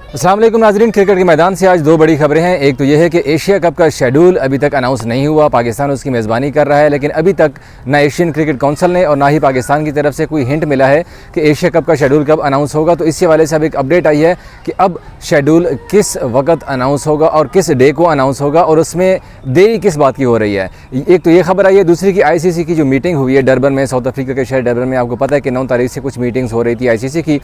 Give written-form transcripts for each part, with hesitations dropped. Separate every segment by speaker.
Speaker 1: अस्सलाम वालेकुम नाज़रीन, क्रिकेट के मैदान से आज दो बड़ी खबरें हैं। एक तो यह है कि एशिया कप का शेड्यूल अभी तक अनाउंस नहीं हुआ। पाकिस्तान उसकी मेज़बानी कर रहा है, लेकिन अभी तक ना एशियन क्रिकेट काउंसिल ने और ना ही पाकिस्तान की तरफ से कोई हिंट मिला है कि एशिया कप का शेड्यूल कब अनाउंस होगा। तो इसी हवाले से अब एक अपडेट आई है कि अब शेड्यूल किस वक्त अनाउंस होगा और किस डे को अनाउंस होगा, और उसमें देरी किस बात की हो रही है। एक तो ये खबर आई है, दूसरी की ICC की जो मीटिंग हुई है डरबन में, साउथ अफ्रीका के शहर डरबन में। आपको पता है कि 9 तारीख से कुछ मीटिंग्स हो रही थी ICC की,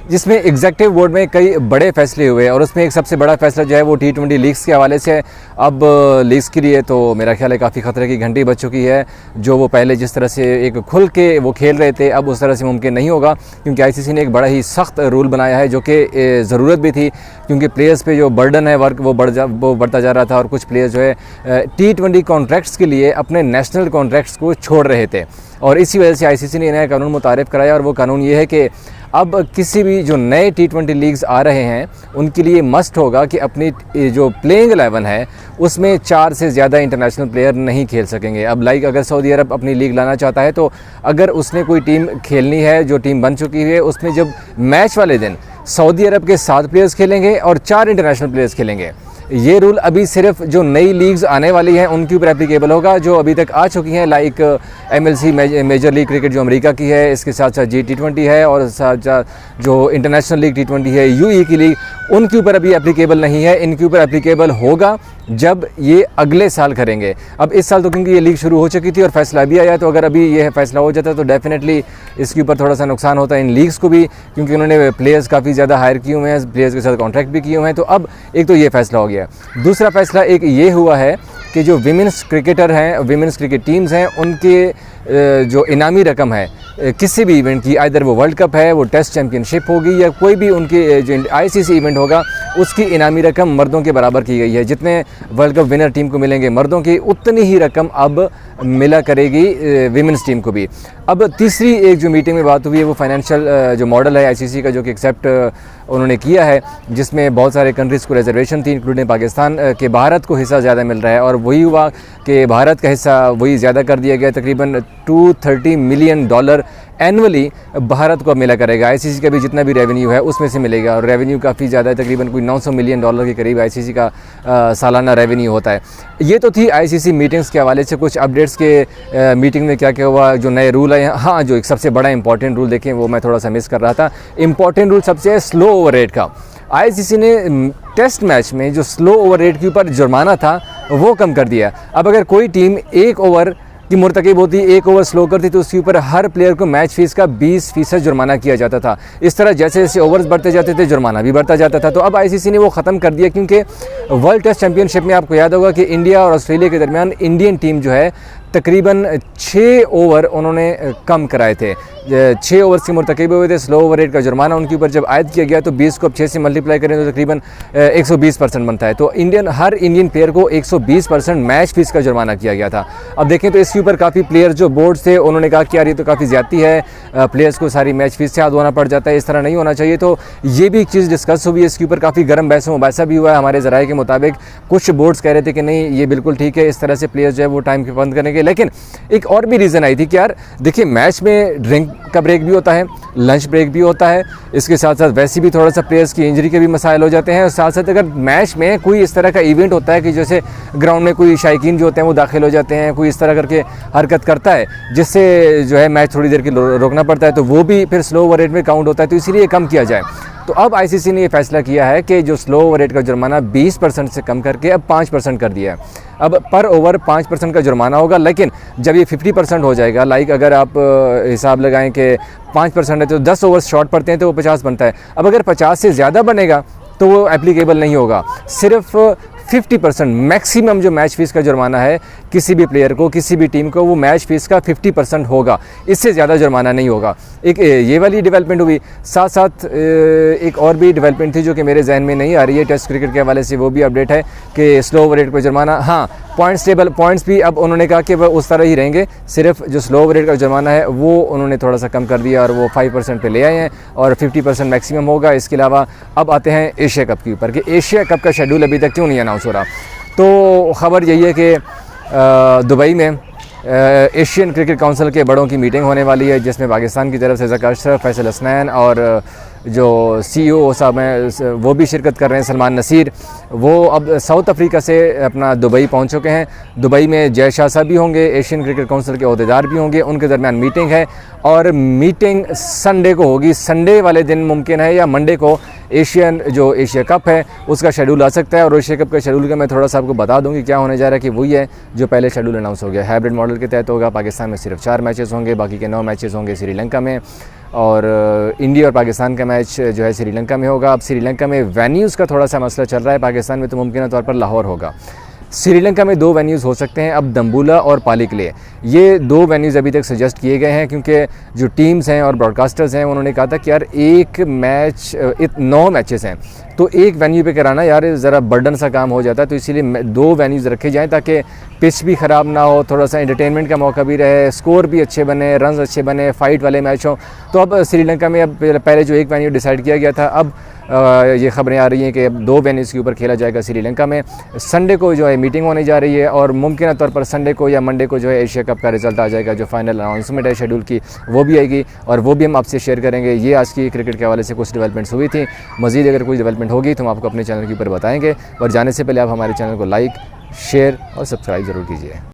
Speaker 1: जिसमें एग्जीक्यूटिव बोर्ड में कई बड़े फैसले हुए और उसमें एक सबसे बड़ा फैसला जो है वो T20 लीग्स के हवाले से। अब लीग्स के लिए तो मेरा ख्याल है काफ़ी ख़तरे की घंटी बज चुकी है। जो वो पहले जिस तरह से एक खुल के वो खेल रहे थे, अब उस तरह से मुमकिन नहीं होगा, क्योंकि ICC ने एक बड़ा ही सख्त रूल बनाया है, जो कि ज़रूरत भी थी, क्योंकि प्लेयर्स पे जो बर्डन है वर्क वो बढ़ता जा रहा था। और कुछ प्लेयर्स जो है T20 कॉन्ट्रैक्ट्स के लिए अपने नेशनल कॉन्ट्रैक्ट्स को छोड़ रहे थे, और इसी वजह से ICC ने नया कानून मुतारिफ़ कराया। और वो कानून ये है कि अब किसी भी जो नए T20 लीग्स आ रहे हैं उनके लिए मस्ट होगा कि अपनी जो प्लेइंग 11 है उसमें 4 से ज़्यादा इंटरनेशनल प्लेयर नहीं खेल सकेंगे। अब लाइक अगर सऊदी अरब अपनी लीग लाना चाहता है, तो अगर उसने कोई टीम खेलनी है, जो टीम बन चुकी है, उसमें जब मैच वाले दिन सऊदी अरब के 7 प्लेयर्स खेलेंगे और 4 इंटरनेशनल प्लेयर्स खेलेंगे। ये रूल अभी सिर्फ जो नई लीग्स आने वाली हैं उनके ऊपर एप्लीकेबल होगा, जो अभी तक आ चुकी हैं, like MLC major league cricket जो अमेरिका की है, इसके साथ साथ G20 है, और साथ साथ जो इंटरनेशनल लीग T20 है UAE की लीग, उनके ऊपर अभी एप्लीकेबल नहीं है। इनके ऊपर एप्लीकेबल होगा जब ये अगले साल करेंगे। अब इस साल तो क्योंकि ये लीग शुरू हो चुकी थी और फैसला भी आया, तो अगर अभी ये फैसला हो जाता तो डेफिनेटली इसके ऊपर थोड़ा सा नुकसान होता है इन लीग्स को भी, क्योंकि उन्होंने प्लेयर्स काफ़ी ज़्यादा हायर किए हुए हैं, प्लेयर्स के साथ कॉन्ट्रैक्ट भी किए हुए हैं। तो अब एक तो ये फैसला हो गया। दूसरा फैसला एक ये हुआ है कि जो विमेंस क्रिकेटर हैं, विमेंस क्रिकेट टीम्स हैं, उनके जो इनामी रकम है किसी भी इवेंट की, आइदर वो वर्ल्ड कप है, वो टेस्ट चैम्पियनशिप होगी, या कोई भी उनके जो ICC इवेंट होगा, उसकी इनामी रकम मर्दों के बराबर की गई है। जितने वर्ल्ड कप विनर टीम को मिलेंगे मर्दों की, उतनी ही रकम अब मिला करेगी विमेंस टीम को भी। अब तीसरी एक जो मीटिंग में बात हुई है वो फाइनेंशियल जो मॉडल है ICC का, जो कि एक्सेप्ट उन्होंने किया है, जिसमें बहुत सारे कंट्रीज़ को रिजर्वेशन थी, इंक्लूडिंग पाकिस्तान के। भारत को हिस्सा ज़्यादा मिल रहा है, और वही हुआ कि भारत का हिस्सा वही ज़्यादा कर दिया गया। तकरीबन $230 मिलियन एनुअली भारत को अब मिला करेगा। ICC का भी जितना भी रेवेन्यू है उसमें से मिलेगा, और रेवेन्यू काफ़ी ज़्यादा है, तकरीबन कोई $900 मिलियन के करीब ICC का सालाना रेवेन्यू होता है। ये तो थी ICC मीटिंग्स के हवाले से कुछ अपडेट्स के। मीटिंग में क्या क्या हुआ, जो नए रूल है। हाँ, जो एक सबसे बड़ा इंपॉर्टेंट रूल देखें वो मैं थोड़ा सा मिस कर रहा था। इंपॉर्टेंट रूल सबसे है स्लो ओवर रेट का। ICC ने टेस्ट मैच में जो स्लो ओवर रेट के ऊपर जुर्माना था वो कम कर दिया। अब अगर कोई टीम 1 ओवर की मुर्तकिब होती, 1 ओवर स्लो करती, तो उसके ऊपर हर प्लेयर को मैच फीस का 20% जुर्माना किया जाता था। इस तरह जैसे जैसे ओवर्स बढ़ते जाते थे जुर्माना भी बढ़ता जाता था। तो अब ICC ने वो ख़त्म कर दिया, क्योंकि वर्ल्ड टेस्ट चैम्पियनशिप में आपको याद होगा कि इंडिया और ऑस्ट्रेलिया के दरमियान इंडियन टीम जो है तकरीबन 6 ओवर उन्होंने कम कराए थे। 6 ओवर्स के मुर्तकिब हुए थे। स्लो ओवर रेट का जुर्माना उनके ऊपर जब आयद किया गया, तो 20 को अब 6 से मल्टीप्लाई करें तो तकरीबन 120% बनता है। तो हर इंडियन प्लेयर को 120% मैच फीस का जुर्माना किया गया था। अब देखें तो इसके ऊपर काफ़ी प्लेयर जो बोर्ड थे उन्होंने कहा कि यार ये तो काफ़ी ज़्यादती है, प्लेयर्स को सारी मैच फीस से याद होना पड़ जाता है, इस तरह नहीं होना चाहिए। तो ये भी एक चीज़ डिस्कस हुई है, इसके ऊपर काफ़ी गर्म बहस मुबासा भी हुआ है। हमारे ज़राए के मुताबिक कुछ बोर्ड्स कह रहे थे कि नहीं ये बिल्कुल ठीक है, इस तरह से प्लेयर्स जो है वो टाइम के पाबंद करेंगे। लेकिन एक और भी रीज़न आई थी कि यार देखिए, मैच में ड्रिंक का ब्रेक भी होता है, लंच ब्रेक भी होता है, इसके साथ साथ वैसे भी थोड़ा सा प्लेयर्स की इंजरी के भी मसाइल हो जाते हैं। और साथ साथ अगर मैच में कोई इस तरह का इवेंट होता है कि जैसे ग्राउंड में कोई शायकीन जो होते हैं वो दाखिल हो जाते हैं, कोई इस तरह करके हरकत करता है जिससे जो है मैच थोड़ी देर के रोकना पड़ता है, तो वो भी फिर स्लो ओवर रेट में काउंट होता है, तो इसीलिए कम किया जाए। तो अब ICC ने ये फैसला किया है कि जो स्लो ओवर रेट का जुर्माना 20% से कम करके अब 5% कर दिया है। अब पर ओवर 5% का जुर्माना होगा, लेकिन जब ये 50% हो जाएगा, लाइक अगर आप हिसाब लगाएं कि 5% है तो 10 ओवर्स शॉर्ट पड़ते हैं तो वो 50 बनता है। अब अगर 50 से ज़्यादा बनेगा तो वो एप्लीकेबल नहीं होगा। सिर्फ 50% मैक्सिमम जो मैच फीस का जुर्माना है किसी भी प्लेयर को, किसी भी टीम को, वो मैच फीस का 50% होगा, इससे ज़्यादा जुर्माना नहीं होगा। एक ये वाली डेवलपमेंट हुई। साथ साथ एक और भी डेवलपमेंट थी जो कि मेरे जहन में नहीं आ रही है टेस्ट क्रिकेट के हवाले से, वो भी अपडेट है कि स्लो ओवर रेट पर जुर्माना। हाँ, पॉइंट्स टेबल पॉइंट्स भी अब उन्होंने कहा कि वह उस तरह ही रहेंगे, सिर्फ जो स्लो ओवर रेट का जुर्माना है वो उन्होंने थोड़ा सा कम कर दिया और वो 5% पे ले आए हैं, और 50% मैक्सिमम होगा। इसके अलावा अब आते हैं एशिया कप के ऊपर कि एशिया कप का शेड्यूल अभी तक क्यों नहीं अनाउंस हो रहा। तो ख़बर यही है कि दुबई में एशियन क्रिकेट काउंसिल के बड़ों की मीटिंग होने वाली है, जिसमें पाकिस्तान की तरफ से ज़का अशरफ, फैसल हसनैन और जो CEO साहब हैं वो भी शिरकत कर रहे हैं। सलमान नसीर वो अब साउथ अफ्रीका से अपना दुबई पहुंच चुके हैं। दुबई में जय शाह साहब भी होंगे, एशियन क्रिकेट काउंसिल के अहदेदार भी होंगे, उनके दरमियान मीटिंग है और मीटिंग संडे को होगी। संडे वाले दिन मुमकिन है या मंडे को एशिया कप है उसका शेड्यूल आ सकता है। और एशिया कप का शेड्यूल का मैं थोड़ा सा आपको बता दूं कि क्या होने जा रहा है कि वही है जो पहले शेड्यूल अनाउंस हो गया। हाइब्रिड मॉडल के तहत होगा। पाकिस्तान में सिर्फ 4 मैचेस होंगे, बाकी के 9 मैचेस होंगे श्रीलंका में, और इंडिया और पाकिस्तान का मैच जो है श्रीलंका में होगा। अब श्रीलंका में वेन्यूज़ का थोड़ा सा मसला चल रहा है। पाकिस्तान में तो मुमकिन तौर पर लाहौर होगा। श्रीलंका में 2 वेन्यूज़ हो सकते हैं अब, दम्बुला और पालिकले। ये 2 वेन्यूज़ अभी तक सजेस्ट किए गए हैं क्योंकि जो टीम्स हैं और ब्रॉडकास्टर्स हैं उन्होंने कहा था कि यार 9 मैचेस हैं तो एक वेन्यू पे कराना यार ज़रा बर्डन सा काम हो जाता है, तो इसीलिए 2 वेन्यूज़ रखे जाएँ ताकि पिच भी ख़राब ना हो, थोड़ा सा एंटरटेनमेंट का मौका भी रहे, स्कोर भी अच्छे बने, रन्स अच्छे बने, फ़ाइट वाले मैच हों। तो अब श्रीलंका में अब पहले जो एक वेन्यू डिसाइड किया गया था, अब ये ख़बरें आ रही हैं कि अब 2 वेन्यूज़ के ऊपर खेला जाएगा श्रीलंका में। संडे को जो है मीटिंग होने जा रही है और मुमकिन तौर पर संडे को या मंडे को जो है एशिया कप का रिजल्ट आ जाएगा। जो फाइनल अनाउंसमेंट है शेड्यूल की वो भी आएगी और वो भी हम आपसे शेयर करेंगे। ये आज की क्रिकेट के हवाले से कुछ डेवलपमेंट्स हुई थी। मज़ीद अगर कोई डेवलपमेंट होगी तो हम आपको अपने चैनल के ऊपर बताएंगे। और जाने से पहले आप हमारे चैनल को लाइक, शेयर और सब्सक्राइब ज़रूर कीजिए।